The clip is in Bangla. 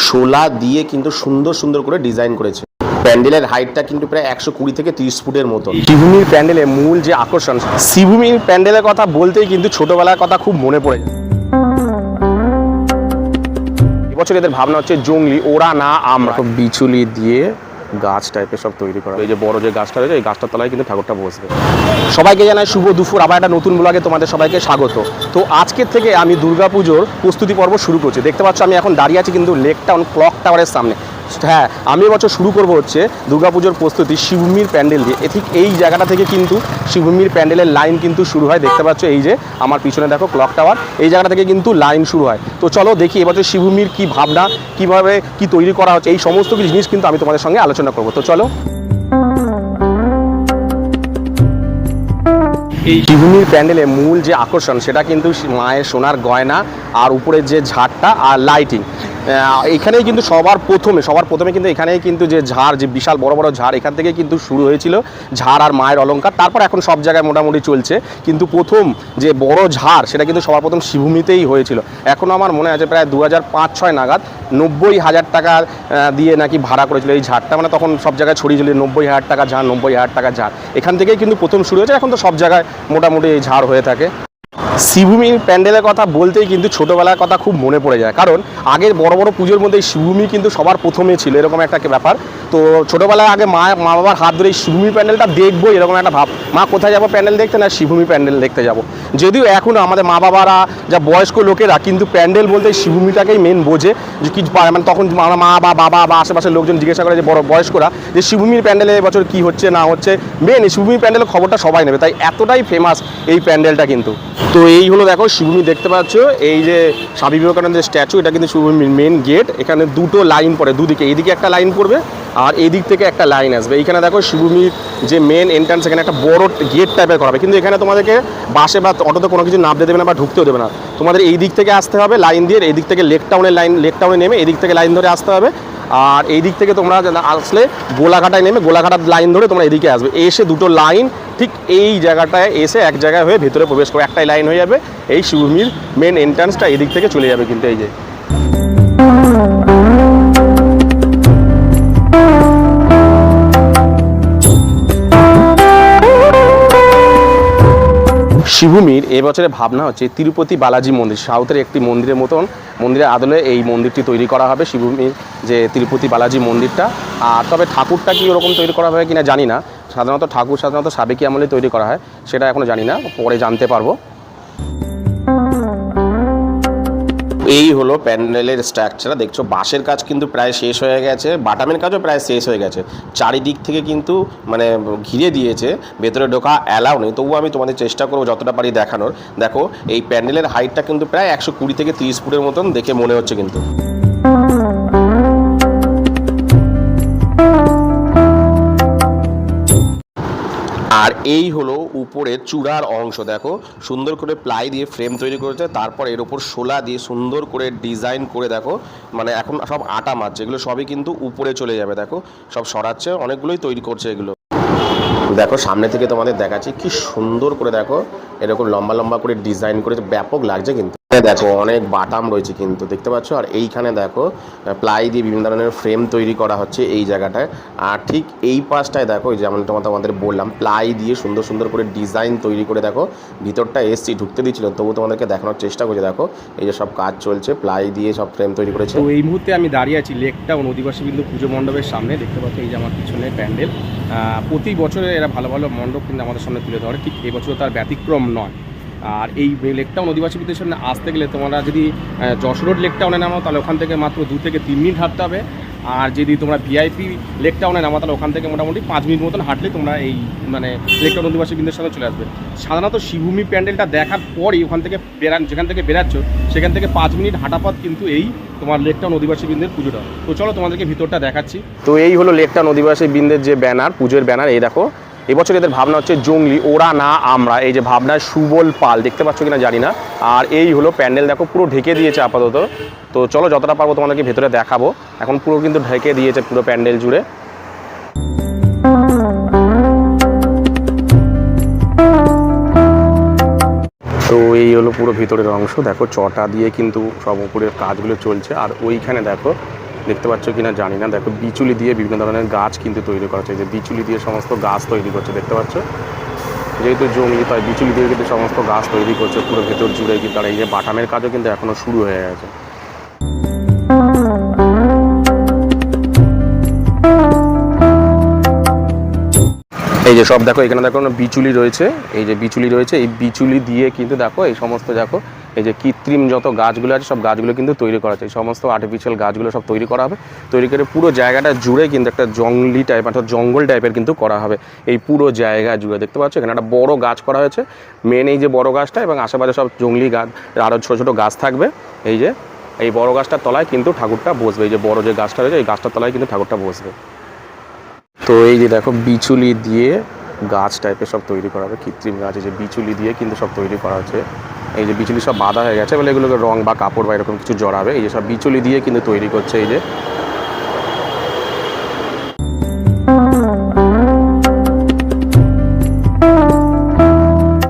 শোলা দিয়ে কিন্তু সুন্দর সুন্দর করে ডিজাইন করেছে। প্যান্ডেলের হাইটটা কিন্তু প্রায় 120 থেকে 30 ফুটের মতো। শ্রীভূমির প্যান্ডেলের মূল যে আকর্ষণ, শ্রীভূমির প্যান্ডেলের কথা বলতেই কিন্তু ছোটবেলার কথা খুব মনে পড়ে যায়। এবছর এদের ভাবনা হচ্ছে জঙ্গলি, ওরা না আমরা। বিচুলি দিয়ে গাছ টাইপের সব তৈরি করা। এই যে বড় যে গাছটা রয়েছে, এই গাছটার তলায় কিন্তু ঠাকুরটা বসবে। সবাইকে জানাই শুভ দুপুর, আবার একটা নতুন ব্লগে তোমাদের সবাইকে স্বাগত। তো আজকের থেকে আমি দুর্গাপুজোর প্রস্তুতি পর্ব শুরু করছি। দেখতে পাচ্ছ আমি এখন দাঁড়িয়ে আছি কিন্তু লেক টাউন ক্লক টাওয়ারের সামনে। হ্যাঁ, আমি এবছর শুরু করব হচ্ছে দুর্গাপুজোর প্রস্তুতি শ্রীভূমির প্যান্ডেল দিয়ে। ঠিক এই জায়গাটা থেকে কিন্তু শ্রীভূমির প্যান্ডেলের লাইন কিন্তু শুরু হয়। দেখতে পাচ্ছ এই যে আমার পিছনে দেখো ক্লক টাওয়ার, এই জায়গাটা থেকে কিন্তু লাইন শুরু হয়। তো চলো দেখি এবছর শ্রীভূমির কী ভাবনা, কীভাবে কি তৈরি করা হচ্ছে, এই সমস্ত কিছু জিনিস কিন্তু আমি তোমাদের সঙ্গে আলোচনা করবো। তো চলো। এই শ্রীভূমির প্যান্ডেলের মূল যে আকর্ষণ সেটা কিন্তু মায়ের সোনার গয়না আর উপরের যে ঝাড়টা আর লাইটিং। এখানেই কিন্তু সবার প্রথমে কিন্তু এখানেই কিন্তু যে ঝাড়, যে বিশাল বড় বড় ঝাড়, এখান থেকে কিন্তু শুরু হয়েছিল ঝাড় আর মায়ের অলংকার। তারপর এখন সব জায়গায় মোটামুটি চলছে, কিন্তু প্রথম যে বড় ঝাড় সেটা কিন্তু সবার প্রথম শ্রীভূমিতেই হয়েছিল। এখনও আমার মনে আছে প্রায় 2005-06 নাগাদ 90,000 টাকা দিয়ে নাকি ভাড়া করেছিল এই ঝাড়টা। মানে তখন সব জায়গায় ছড়িয়েছিল 90,000 টাকা ঝাড়, 90,000 টাকা ঝাড়। এখান থেকেই কিন্তু প্রথম শুরু হয়েছে, এখন তো সব জায়গায় মোটামুটি এই ঝাড় হয়ে থাকে। শ্রীভূমির প্যান্ডেলের কথা বলতেই কিন্তু ছোটোবেলার কথা খুব মনে পড়ে যায়, কারণ আগের বড় বড় পুজোর মধ্যে এই শ্রীভূমি কিন্তু সবার প্রথমে ছিল, এরকম একটা ব্যাপার। তো ছোটোবেলায় আগে মা বাবার হাত ধরে এই শ্রীভূমি প্যান্ডেলটা দেখবো এরকম একটা ভাব। মা কোথায় যাবো প্যান্ডেল দেখতে? না, শ্রীভূমি প্যান্ডেল দেখতে যাব। যদিও এখনও আমাদের মা বাবারা যা বয়স্ক লোকেরা কিন্তু প্যান্ডেল বলতে এই শ্রীভূমিটাকেই মেন বোঝে। যে কি মানে তখন মা বা বাবা বা আশেপাশের লোকজন জিজ্ঞাসা করে যে বড় বয়স্করা যে শ্রীভূমির প্যান্ডেলে এবছর কী হচ্ছে না হচ্ছে, মেন এই শ্রীভূমি প্যান্ডেলের খবরটা সবাই নেবে, তাই এতটাই ফেমাস এই প্যান্ডেলটা কিন্তু। তো এই হলো দেখো শ্রীভূমি, দেখতে পাচ্ছ এই যে স্বামী বিবেকানন্দের স্ট্যাচু, এটা কিন্তু শ্রীভূমির মেন গেট। এখানে দুটো লাইন পড়ে দুদিকে, এইদিকে একটা লাইন পড়বে আর এই দিক থেকে একটা লাইন আসবে। এইখানে দেখো শ্রীভূমির যে মেন এন্ট্রান্স, এখানে একটা বড় গেট টাইপের করা হবে, কিন্তু এখানে তোমাদেরকে বাসে বা অটোতে কোনো কিছু নামতে দেবে না বা ঢুকতেও দেবে না। তোমাদের এই দিক থেকে আসতে হবে লাইন দিয়ে, এই দিক থেকে লেক টাউনে নেমে এই দিক থেকে লাইন ধরে আসতে হবে। আর এই দিক থেকে তোমরা আসলে গোলাঘাটায় নেমে গোলাঘাটার লাইন ধরে তোমরা এদিকে আসবে। এসে দুটো লাইন ঠিক এই জায়গাটায় এসে এক জায়গায় হয়ে ভেতরে প্রবেশ করে একটাই লাইন হয়ে যাবে। এই শ্রীভূমির মেন এন্ট্রান্সটা এদিক থেকে চলে যাবে কিন্তু এই যে। শ্রীভূমির এবছরে ভাবনা হচ্ছে তিরুপতি বালাজি মন্দির, সাউথের একটি মন্দিরের মতন, মন্দিরের আদলে এই মন্দিরটি তৈরি করা হবে, শ্রীভূমির যে তিরুপতি বালাজি মন্দিরটা। আর তবে ঠাকুরটা কি ওরকম তৈরি করা হবে কিনা জানি না। সাধারণত ঠাকুর সাবেকি আমলে তৈরি করা হয়, সেটা এখনও জানি না, পরে জানতে পারবো। এই হলো প্যান্ডেলের স্ট্রাকচার। দেখছো বাঁশের কাজ কিন্তু প্রায় শেষ হয়ে গেছে, বাটামের কাজও প্রায় শেষ হয়ে গেছে। চারিদিক থেকে কিন্তু মানে ঘিরে দিয়েছে, ভেতরে ঢোকা অ্যালাউ নেই, তবুও আমি তোমাদের চেষ্টা করবো যতটা পারি দেখানোর। দেখো এই প্যান্ডেলের হাইটটা কিন্তু প্রায় 120 থেকে 30 ফুটের মতন দেখে মনে হচ্ছে কিন্তু। আর এই হলো উপরের চূড়ার অংশ, দেখো সুন্দর করে প্লাই দিয়ে ফ্রেম তৈরি করেছে, তারপর এর উপর শোলা দিয়ে সুন্দর করে ডিজাইন করে দেখো, মানে এখন সব আটা মারছে, এগুলো সবই কিন্তু উপরে চলে যাবে। দেখো সব সরাচ্ছে, অনেকগুলোই তৈরি করছে এগুলো। দেখো সামনে থেকে তোমাদের দেখাচ্ছি কি সুন্দর করে, দেখো এরকম লম্বা লম্বা করে ডিজাইন করেছে, ব্যাপক লাগছে কিন্তু। দেখো অনেক বাটাম রয়েছে কিন্তু দেখতে পাচ্ছ। আর এইখানে দেখো প্লাই দিয়ে বিভিন্ন ধরনের ফ্রেম তৈরি করা হচ্ছে এই জায়গাটায়। আর ঠিক এই পাশটায় দেখো যেমন তোমাদের বললাম, প্লাই দিয়ে সুন্দর সুন্দর করে ডিজাইন তৈরি করে দেখো ভিতরটা এসছি, ঢুকতে দিচ্ছিল তবু তোমাদেরকে দেখানোর চেষ্টা করছি। দেখো এই যে সব কাজ চলছে, প্লাই দিয়ে সব ফ্রেম তৈরি করেছে। তো এই মুহূর্তে আমি দাঁড়িয়ে আছি লেক টাউন অধিবাসী বিন্দু পুজো মণ্ডপের সামনে। দেখতে পাচ্ছ এই যে আমার পিছনে প্যান্ডেল। প্রতি বছরে এরা ভালো ভালো মণ্ডপ কিন্তু আমাদের সামনে তুলে ধরে, ঠিক এবছর তার ব্যতিক্রম নয়। আর এই লেক টাউন অধিবাসী বিদ্যুতের সামনে আসতে গেলে তোমরা যদি যশোর রোড লেক টাউনে নামো তাহলে ওখান থেকে মাত্র 2 থেকে 3 মিনিট হাঁটতে হবে। আর যদি তোমরা ভিআইপি লেক টাউনে নামো তাহলে ওখান থেকে মোটামুটি 5 মিনিট মতন হাঁটলে তোমরা এই মানে লেক টাউন অধিবাসী বিন্দুর সামনে চলে আসবে। সাধারণত শ্রীভূমি প্যান্ডেলটা দেখার পরই ওখান থেকে যেখান থেকে বেরাচ্ছ সেখান থেকে 5 মিনিট হাঁটা পথ কিন্তু এই তোমার লেক টাউন অধিবাসী বৃন্দের পুজোটা। তো চলো তোমাদেরকে ভিতরটা দেখাচ্ছি। তো এই হলো লেক টাউন অধিবাসী বৃন্দের যে ব্যানার, পুজোর ব্যানার। এই দেখো এবছর এদের ভাবনা হচ্ছে জঙ্গলি, ওরা না আমরা। এই যে ভাবনায় সুবল পাল, দেখতে পাচ্ছ কিনা জানি না। আর এই হলো প্যান্ডেল, দেখো পুরো ঢেকে দিয়েছে আপাতত। তো চলো যতটা পারবো তোমাদেরকে ভেতরে দেখাবো। এখন পুরো কিন্তু ঢেকে দিয়েছে পুরো প্যান্ডেল জুড়ে। তো এই হলো পুরো ভিতরের অংশ, দেখো চটা দিয়ে কিন্তু সব উপরের কাজগুলো চলছে। আর ওইখানে দেখো দেখতে পাচ্ছ কিনা জানি না, দেখো বিচুলি দিয়ে বিভিন্ন ধরনের গাছ কিন্তু তৈরি করা হচ্ছে। এই যে বিচুলি দিয়ে সমস্ত গাছ তৈরি করছে, দেখতে পাচ্ছ, যেহেতু জমি তাই বিচুলি দিয়ে কিন্তু সমস্ত গাছ তৈরি করছে পুরো ভেতর জুড়ে। কিন্তু আর এই যে বাটামের কাজও কিন্তু এখনও শুরু হয়ে গেছে। এই যে সব দেখো এখানে দেখো বিচুলি রয়েছে, এই যে বিচুলি রয়েছে, এই বিচুলি দিয়ে কিন্তু দেখো এই সমস্ত দেখো এই যে কৃত্রিম যত গাছগুলো আছে সব গাছগুলো কিন্তু তৈরি করা আছে। এই সমস্ত আর্টিফিশিয়াল গাছগুলো সব তৈরি করা হবে, তৈরি করে পুরো জায়গাটা জুড়ে কিন্তু একটা জঙ্গলি টাইপ অর্থাৎ জঙ্গল টাইপের কিন্তু করা হবে এই পুরো জায়গা জুড়ে। দেখতে পাচ্ছ এখানে একটা বড় গাছ করা হয়েছে, মেন এই যে বড় গাছটা, এবং আশেপাশে সব জঙ্গলি গাছ আরও ছোটো ছোটো গাছ থাকবে। এই যে এই বড় গাছটার তলায় কিন্তু ঠাকুরটা বসবে, এই যে বড় যে গাছটা রয়েছে এই গাছটার তলায় কিন্তু ঠাকুরটা বসবে। তো এই যে দেখো বিচুলি দিয়ে গাছ টাইপের সব তৈরি করা হবে, কৃত্রিম গাছ, এই যে বিচুলি দিয়ে কিন্তু সব তৈরি করা হচ্ছে। এই যে বিচুলি সব বাঁধা হয়ে গেছে বলে এগুলোকে রং বা কাপড় বা এরকম কিছু জড়াবে, এই যে সব বিচুলি দিয়ে কিন্তু তৈরি করছে। এই যে